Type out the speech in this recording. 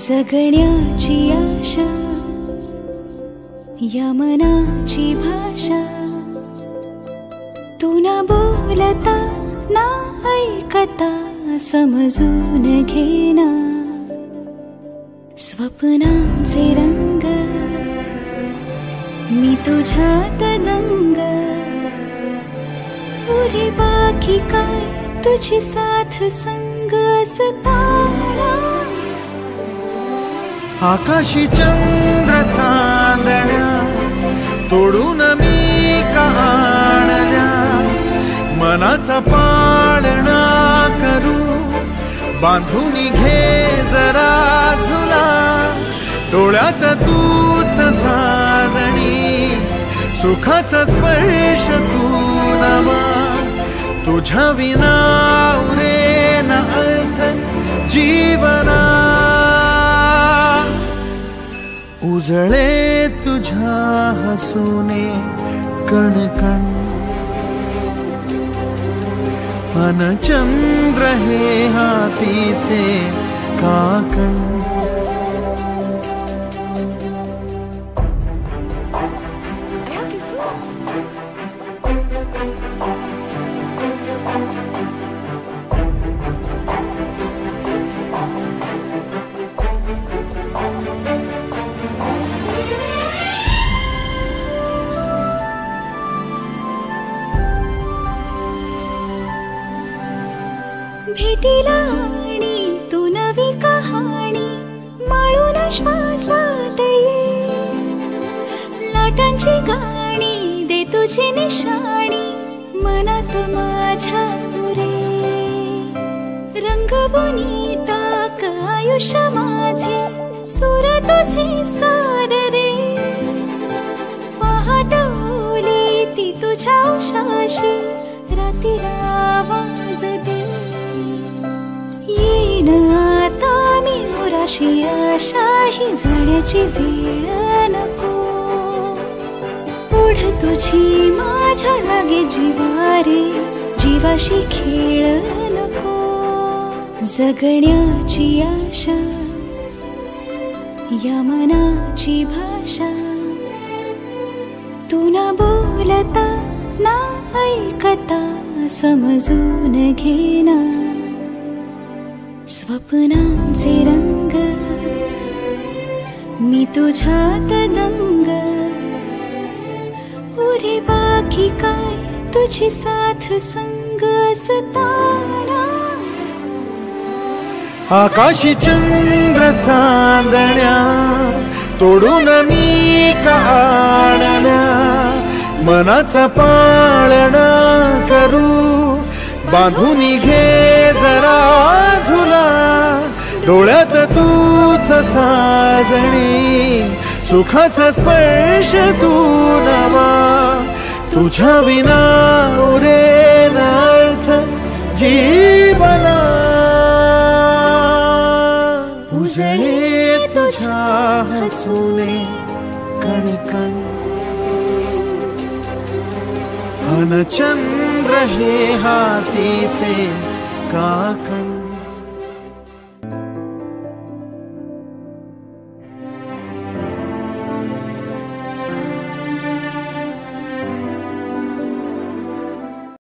जगण्याची आशा या मनाची भाषा तू न बोलता ना ऐकता समजून घेना स्वप्नांचे रंग मी तुझ्यात दंग पुरे बाकी काय तुझी साथ संग असताना आकाशी चंद्र चांदण्या तोडून मी का आणल्या मनाचा पाळणा करू बांधून घे जरा झुला डोळ्यात तूच साजणी सुखाचा स्पर्श तू नवा तुझ्या विना उरेन अर्थ जीवना उजळे तुझ्या हसूने कणकण अन चंद्र हे हातीचे काकण भेटीला आणि तू नवी कहाणी माळून श्वासात ये लाटांची गाणी दे तुझी निशाणी मनात माझ्या पुरे रंगवून टाक आयुष्य माझे सूर तुझे सार रे पहाट ओली ती तुझ्या उशाशी रात्रीला आवाज दे येईन आता मी उराशी आशाही जाण्याची वेळ नको पुढ तुझी माझ्या लागे जीवारे जीवाशी खेळ नको जगण्याची आशा या मनाची भाषा तू न बोलता ना ऐकता समजून घेना स्वप्नांचे रंग मी तुझ्यात दंग उरे बाकी काय तुझी साथ संग असताना आकाशी चंद्र चांदण्या तोडून मी का आणल्या मनाचा पाळणा करू बांधून घे जरा झुला डोळ्यात तूच साजणी सुखाचा स्पर्श तू नवा तुझ्या विना उरेन अर्थ जीवना उजळे तुझ्या हसूने कणकण अन चंद्र हे हातीचे काकण